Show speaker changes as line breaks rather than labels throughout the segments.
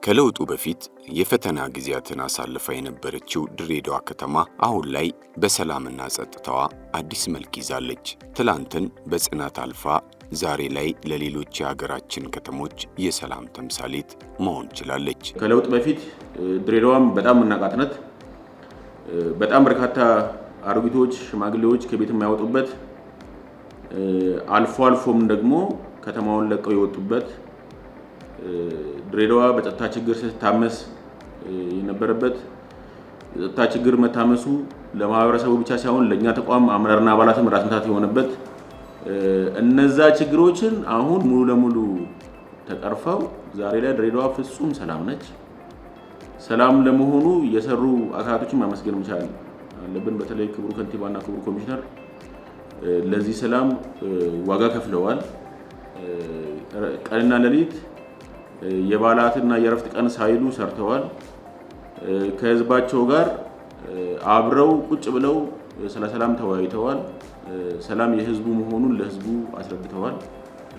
ከለውጡ በፊት የፈተና ጊዜያትን አሳልፋ የነበረችው ድሬዳዋ ከተማ አሁን ላይ በሰላምና ጸጥታዋ አዲስ መልክ ይዛለች። ትላንትን በጽናት አልፋ ዛሬ ላይ ለሌሎች የሀገራችን ከተሞች የሰላም ተምሳሌት መሆን ችላለች።
ከለውጥ በፊት ድሬዳዋም በጣም መናቃትነት በጣም በርካታ አሮጊቶች፣ ሽማግሌዎች ከቤት የማይወጡበት አልፎም ደግሞ ከተማውን ለቀው የወጡበት ድሬዳዋ በጸጥታ ችግር ስትታመስ የነበረበት ጸጥታ ችግር መታመሱ ለማህበረሰቡ ብቻ ሳይሆን ለኛ ተቋም አመራርና አባላትም ራስ ምታት የሆነበት እነዛ ችግሮችን አሁን ሙሉ ለሙሉ ተቀርፈው ዛሬ ላይ ድሬዳዋ ፍጹም ሰላም ነች። ሰላም ለመሆኑ የሰሩ አካላቶችን ማመስገን መቻል አለብን። በተለይ ክቡር ከንቲባና ክቡር ኮሚሽነር ለዚህ ሰላም ዋጋ ከፍለዋል። ቀንና ሌሊት የባላትና የረፍት ቀን ሳይሉ ሰርተዋል። ከህዝባቸው ጋር አብረው ቁጭ ብለው ስለ ሰላም ተወያይተዋል። ሰላም የህዝቡ መሆኑን ለህዝቡ አስረድተዋል።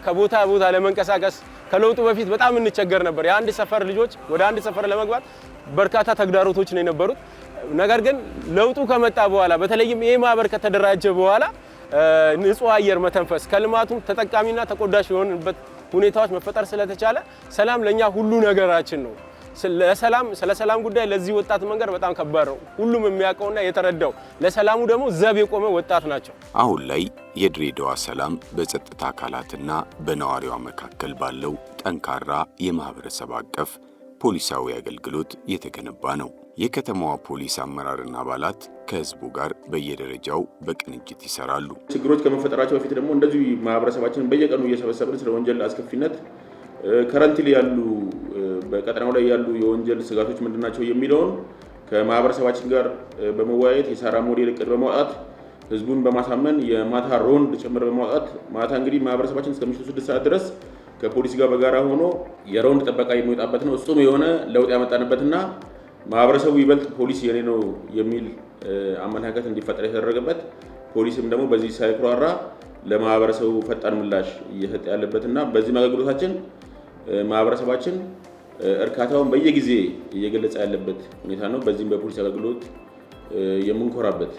ከቦታ ቦታ ለመንቀሳቀስ ከለውጡ በፊት በጣም እንቸገር ነበር። የአንድ ሰፈር ልጆች ወደ አንድ ሰፈር ለመግባት በርካታ ተግዳሮቶች ነው የነበሩት። ነገር ግን ለውጡ ከመጣ በኋላ በተለይም ይሄ ማህበር ከተደራጀ በኋላ ንጹህ አየር መተንፈስ ከልማቱ ተጠቃሚና ተቆዳሽ የሆንበት ሁኔታዎች መፈጠር ስለተቻለ ሰላም ለኛ ሁሉ ነገራችን ነው። ስለ ሰላም ጉዳይ ለዚህ ወጣት መንገር በጣም ከባድ ነው። ሁሉም የሚያውቀውና የተረዳው ለሰላሙ ደግሞ ዘብ የቆመ ወጣት ናቸው።
አሁን ላይ የድሬዳዋ ሰላም በጸጥታ አካላትና በነዋሪዋ መካከል ባለው ጠንካራ የማህበረሰብ አቀፍ ፖሊሳዊ አገልግሎት የተገነባ ነው። የከተማዋ ፖሊስ አመራርና አባላት ከህዝቡ ጋር በየደረጃው በቅንጅት ይሰራሉ።
ችግሮች ከመፈጠራቸው በፊት ደግሞ እንደዚህ ማህበረሰባችንን በየቀኑ እየሰበሰብን ስለ ወንጀል አስከፊነት ከረንትሊ ያሉ በቀጠናው ላይ ያሉ የወንጀል ስጋቶች ምንድናቸው የሚለውን ከማህበረሰባችን ጋር በመወያየት የሳራ ሞዴል እቅድ በማውጣት ህዝቡን በማሳመን የማታ ሮንድ ጭምር በማውጣት ማታ እንግዲህ ማህበረሰባችን እስከ ምሽቱ 6 ሰዓት ድረስ ከፖሊስ ጋር በጋራ ሆኖ የሮንድ ጥበቃ የሚወጣበት ነው። እሱም የሆነ ለውጥ ያመጣንበትና ማህበረሰቡ ይበልጥ ፖሊስ የኔ ነው የሚል አመለካከት እንዲፈጠር የተደረገበት ፖሊስም ደግሞ በዚህ ሳይኩራራ ለማህበረሰቡ ፈጣን ምላሽ እየሰጠ ያለበትና በዚህ አገልግሎታችን ማህበረሰባችን እርካታውን በየጊዜ እየገለጸ ያለበት ሁኔታ ነው። በዚህም በፖሊስ አገልግሎት የምንኮራበት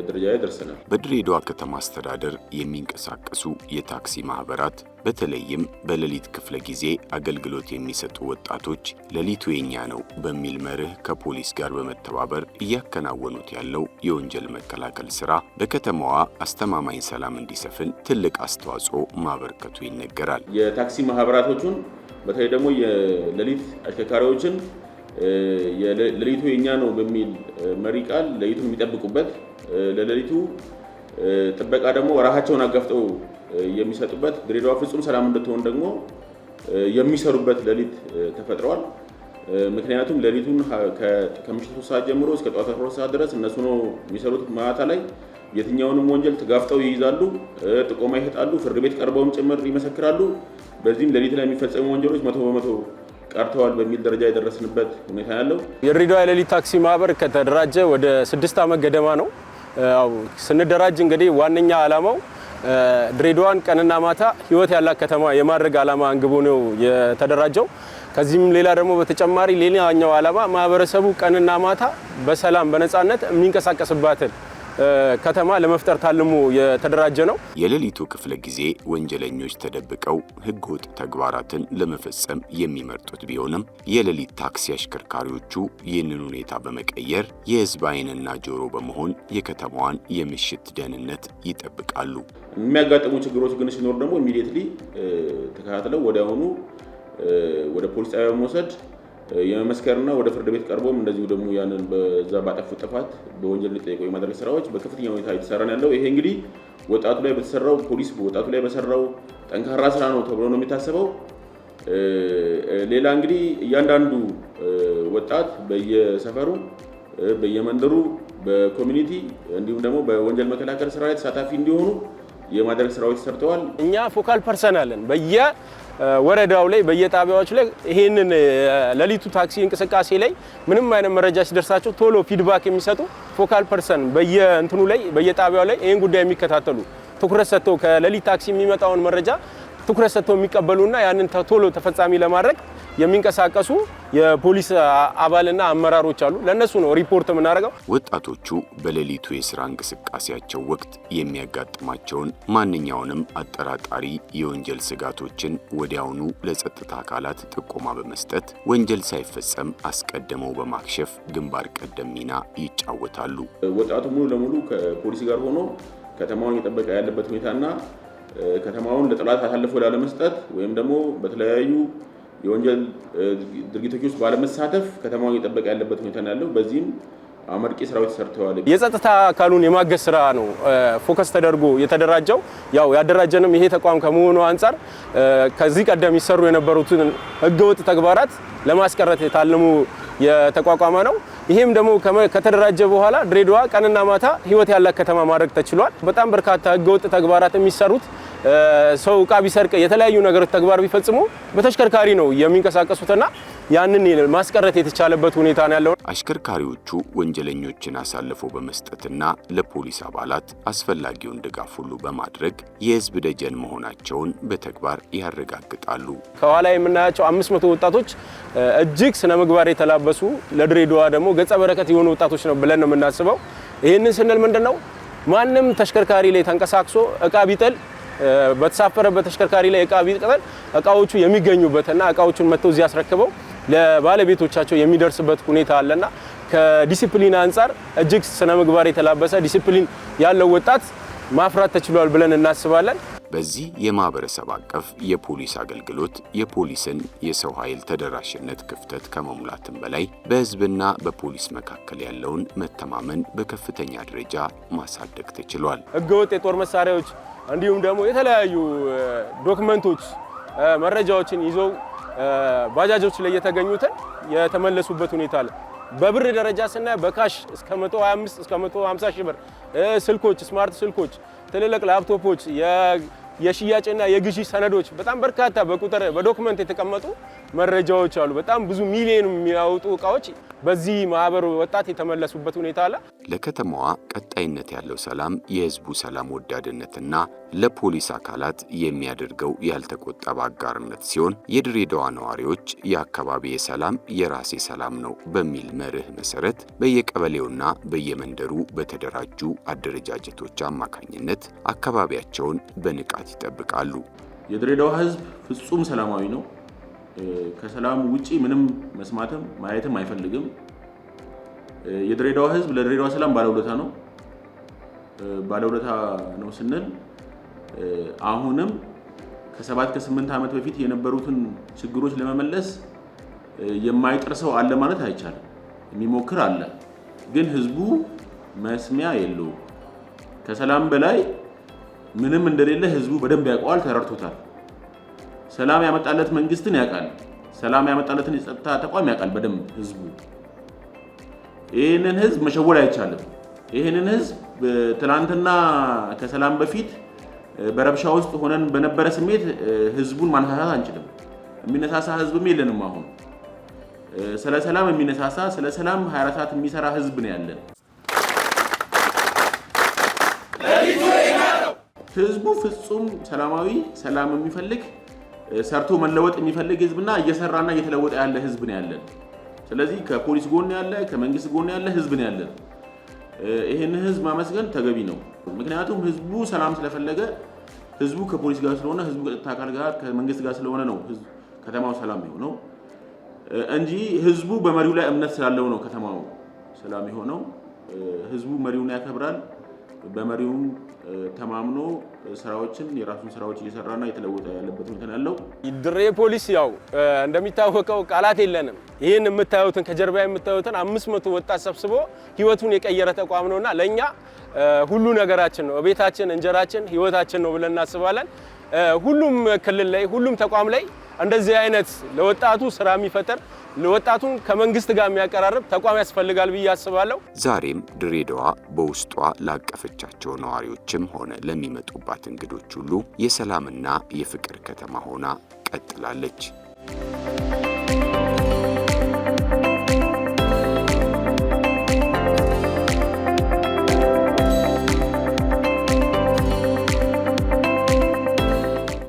ደረጃ ላይ ደርሰናል።
በድሬዳዋ ከተማ አስተዳደር የሚንቀሳቀሱ የታክሲ ማህበራት በተለይም በሌሊት ክፍለ ጊዜ አገልግሎት የሚሰጡ ወጣቶች ሌሊቱ የኛ ነው በሚል መርህ ከፖሊስ ጋር በመተባበር እያከናወኑት ያለው የወንጀል መከላከል ስራ በከተማዋ አስተማማኝ ሰላም እንዲሰፍን ትልቅ አስተዋጽኦ ማበርከቱ ይነገራል።
የታክሲ ማህበራቶቹን በተለይ ደግሞ የሌሊት አሽከርካሪዎችን ለሌሊቱ የኛ ነው በሚል መሪ ቃል ሌሊቱን የሚጠብቁበት ለሌሊቱ ጥበቃ ደግሞ ራሳቸውን አጋፍጠው የሚሰጡበት ድሬዳዋ ፍጹም ሰላም እንድትሆን ደግሞ የሚሰሩበት ሌሊት ተፈጥሯል። ምክንያቱም ሌሊቱን ከምሽቱ 3 ሰዓት ጀምሮ እስከ ጠዋት 12 ሰዓት ድረስ እነሱ ነው የሚሰሩት። ማታ ላይ የትኛውንም ወንጀል ተጋፍጠው ይይዛሉ፣ ጥቆማ ይሰጣሉ፣ ፍርድ ቤት ቀርበውም ጭምር ይመሰክራሉ። በዚህም ሌሊት ላይ የሚፈጸሙ ወንጀሎች 100% ቀርተዋል በሚል ደረጃ የደረስንበት ሁኔታ ያለው
የድሬዳዋ የሌሊት ታክሲ ማህበር ከተደራጀ ወደ 6 ዓመት ገደማ ነው። ስንደራጅ እንግዲህ ዋነኛ ዓላማው ድሬዳዋን ቀንና ማታ ህይወት ያላት ከተማ የማድረግ ዓላማ አንግቦ ነው የተደራጀው። ከዚህም ሌላ ደግሞ በተጨማሪ ሌላኛው ዓላማ ማህበረሰቡ ቀንና ማታ በሰላም በነፃነት የሚንቀሳቀስባትን ከተማ ለመፍጠር ታልሞ የተደራጀ ነው።
የሌሊቱ ክፍለ ጊዜ ወንጀለኞች ተደብቀው ህገወጥ ተግባራትን ለመፈጸም የሚመርጡት ቢሆንም የሌሊት ታክሲ አሽከርካሪዎቹ ይህንን ሁኔታ በመቀየር የህዝብ ዓይንና ጆሮ በመሆን የከተማዋን የምሽት ደህንነት ይጠብቃሉ።
የሚያጋጥሙ ችግሮች ግን ሲኖር ደግሞ ኢሚዲየትሊ ተከታትለው ወዲያውኑ ወደ ፖሊስ ጣቢያ በመውሰድ የመመስከርና ወደ ፍርድ ቤት ቀርቦም እንደዚሁ ደግሞ ያንን በዛ ባጠፉት ጥፋት በወንጀል ሊጠየቁ የማድረግ ስራዎች በከፍተኛ ሁኔታ እየተሰራ ነው ያለው። ይሄ እንግዲህ ወጣቱ ላይ በተሰራው ፖሊስ ወጣቱ ላይ በሰራው ጠንካራ ስራ ነው ተብሎ ነው የሚታሰበው። ሌላ እንግዲህ እያንዳንዱ ወጣት በየሰፈሩ በየመንደሩ በኮሚኒቲ እንዲሁም ደግሞ በወንጀል መከላከል ስራ ላይ ተሳታፊ እንዲሆኑ የማድረግ ስራዎች ሰርተዋል።
እኛ ፎካል ፐርሰን አለን በየወረዳው ላይ በየጣቢያዎች ላይ ይሄንን ለሊቱ ታክሲ እንቅስቃሴ ላይ ምንም አይነት መረጃ ሲደርሳቸው ቶሎ ፊድባክ የሚሰጡ ፎካል ፐርሰን በየእንትኑ ላይ በየጣቢያው ላይ ይሄን ጉዳይ የሚከታተሉ ትኩረት ሰጥተው ከሌሊት ታክሲ የሚመጣውን መረጃ ትኩረት ሰጥተው የሚቀበሉና ያንን ቶሎ ተፈጻሚ ለማድረግ የሚንቀሳቀሱ የፖሊስ አባልና አመራሮች አሉ። ለነሱ ነው ሪፖርት የምናደርገው።
ወጣቶቹ በሌሊቱ የስራ እንቅስቃሴያቸው ወቅት የሚያጋጥማቸውን ማንኛውንም አጠራጣሪ የወንጀል ስጋቶችን ወዲያውኑ ለጸጥታ አካላት ጥቆማ በመስጠት ወንጀል ሳይፈጸም አስቀድመው በማክሸፍ ግንባር ቀደም ሚና ይጫወታሉ።
ወጣቱ ሙሉ ለሙሉ ከፖሊስ ጋር ሆኖ ከተማውን እየጠበቀ ያለበት ሁኔታና ከተማውን ለጠላት አሳልፎ ላለመስጠት ወይም ደግሞ በተለያዩ የወንጀል ድርጊቶች ውስጥ ባለመሳተፍ ከተማውን እየጠበቀ ያለበት ሁኔታ ነው ያለው። በዚህም አመርቂ ስራዎች ተሰርተዋል።
የጸጥታ አካሉን የማገዝ ስራ ነው ፎከስ ተደርጎ የተደራጀው። ያው ያደራጀንም ይሄ ተቋም ከመሆኑ አንፃር ከዚህ ቀደም ይሰሩ የነበሩትን ህገወጥ ተግባራት ለማስቀረት የታለሙ የተቋቋመ ነው። ይሄም ደግሞ ከተደራጀ በኋላ ድሬዳዋ ቀንና ማታ ህይወት ያላት ከተማ ማድረግ ተችሏል። በጣም በርካታ ህገወጥ ተግባራት የሚሰሩት ሰው ዕቃ ቢሰርቅ የተለያዩ ነገሮች ተግባር ቢፈጽሙ በተሽከርካሪ ነው የሚንቀሳቀሱትና ያንን ማስቀረት የተቻለበት ሁኔታ ነው ያለው።
አሽከርካሪዎቹ ወንጀለኞችን አሳልፈው በመስጠትና ለፖሊስ አባላት አስፈላጊውን ድጋፍ ሁሉ በማድረግ የህዝብ ደጀን መሆናቸውን በተግባር ያረጋግጣሉ።
ከኋላ የምናያቸው 500 ወጣቶች እጅግ ስነ ምግባር የተላበሱ ለድሬዳዋ ደግሞ ገጸ በረከት የሆኑ ወጣቶች ነው ብለን ነው የምናስበው። ይህንን ስንል ምንድነው ማንም ተሽከርካሪ ላይ ተንቀሳቅሶ ዕቃ ቢጥል በተሳፈረበት ተሽከርካሪ ላይ ዕቃ ቢጥል ዕቃዎቹ የሚገኙበትና ዕቃዎቹን መጥተው እዚህ አስረክበው ለባለቤቶቻቸው የሚደርስበት ሁኔታ አለና ከዲሲፕሊን አንፃር እጅግ ስነ ምግባር የተላበሰ ዲሲፕሊን ያለው ወጣት ማፍራት ተችሏል ብለን እናስባለን።
በዚህ የማህበረሰብ አቀፍ የፖሊስ አገልግሎት የፖሊስን የሰው ኃይል ተደራሽነት ክፍተት ከመሙላትም በላይ በህዝብና በፖሊስ መካከል ያለውን መተማመን በከፍተኛ ደረጃ ማሳደግ ተችሏል።
ህገወጥ የጦር መሳሪያዎች እንዲሁም ደግሞ የተለያዩ ዶክመንቶች መረጃዎችን ይዘው ባጃጆች ላይ የተገኙትን የተመለሱበት ሁኔታ አለ። በብር ደረጃ ስናይ በካሽ እስከ 125 እስከ 150 ሺህ ብር ስልኮች፣ ስማርት ስልኮች፣ ትልልቅ ላፕቶፖች፣ የሽያጭና የግዢ ሰነዶች በጣም በርካታ በቁጥር በዶክመንት የተቀመጡ መረጃዎች አሉ። በጣም ብዙ ሚሊዮን የሚያወጡ እቃዎች በዚህ ማህበር ወጣት የተመለሱበት ሁኔታ አለ።
ለከተማዋ ቀጣይነት ያለው ሰላም የህዝቡ ሰላም ወዳድነትና ለፖሊስ አካላት የሚያደርገው ያልተቆጠበ አጋርነት ሲሆን የድሬዳዋ ነዋሪዎች የአካባቢ ሰላም የራሴ ሰላም ነው በሚል መርህ መሰረት በየቀበሌውና በየመንደሩ በተደራጁ አደረጃጀቶች አማካኝነት አካባቢያቸውን በንቃት ይጠብቃሉ።
የድሬዳዋ ህዝብ ፍጹም ሰላማዊ ነው። ከሰላም ውጪ ምንም መስማትም ማየትም አይፈልግም። የድሬዳዋ ህዝብ ለድሬዳዋ ሰላም ባለውለታ ነው። ባለውለታ ነው ስንል አሁንም ከ7 ከ8 ዓመት በፊት የነበሩትን ችግሮች ለመመለስ የማይጥር ሰው አለ ማለት አይቻልም። የሚሞክር አለ፣ ግን ህዝቡ መስሚያ የለውም። ከሰላም በላይ ምንም እንደሌለ ህዝቡ በደንብ ያውቀዋል፣ ተረድቶታል። ሰላም ያመጣለት መንግስትን ያውቃል። ሰላም ያመጣለትን የጸጥታ ተቋም ያውቃል በደንብ ህዝቡ። ይህንን ህዝብ መሸወድ አይቻልም። ይህንን ህዝብ ትናንትና ከሰላም በፊት በረብሻ ውስጥ ሆነን በነበረ ስሜት ህዝቡን ማነሳሳት አንችልም። የሚነሳሳ ህዝብም የለንም። አሁን ስለ ሰላም የሚነሳሳ ስለ ሰላም 24 ሰዓት የሚሰራ ህዝብ ነው ያለን። ህዝቡ ፍጹም ሰላማዊ፣ ሰላም የሚፈልግ ሰርቶ መለወጥ የሚፈልግ ህዝብና እየሰራና እየተለወጠ ያለ ህዝብ ነው ያለን። ስለዚህ ከፖሊስ ጎን ያለ ከመንግስት ጎን ያለ ህዝብ ነው ያለን። ይሄን ህዝብ ማመስገን ተገቢ ነው። ምክንያቱም ህዝቡ ሰላም ስለፈለገ፣ ህዝቡ ከፖሊስ ጋር ስለሆነ፣ ህዝቡ ከጸጥታ አካል ጋር ከመንግስት ጋር ስለሆነ ነው ከተማው ሰላም የሆነው እንጂ ህዝቡ በመሪው ላይ እምነት ስላለው ነው ከተማው ሰላም የሆነው። ህዝቡ መሪውን ያከብራል። በመሪውም ተማምኖ ስራዎችን የራሱን ስራዎች እየሰራና የተለወጠ ያለበት ሁኔታ ያለው
ድሬ ፖሊስ ያው እንደሚታወቀው ቃላት የለንም። ይሄን የምታዩትን ከጀርባ የምታዩትን 500 ወጣት ሰብስቦ ህይወቱን የቀየረ ተቋም ነውና ለኛ ሁሉ ነገራችን ነው። ቤታችን፣ እንጀራችን፣ ህይወታችን ነው ብለን እናስባለን። ሁሉም ክልል ላይ ሁሉም ተቋም ላይ እንደዚህ አይነት ለወጣቱ ስራ የሚፈጠር ለወጣቱን ከመንግስት ጋር የሚያቀራርብ ተቋም ያስፈልጋል ብዬ አስባለሁ።
ዛሬም ድሬዳዋ በውስጧ ላቀፈቻቸው ነዋሪዎችም ሆነ ለሚመጡባት እንግዶች ሁሉ የሰላምና የፍቅር ከተማ ሆና ቀጥላለች።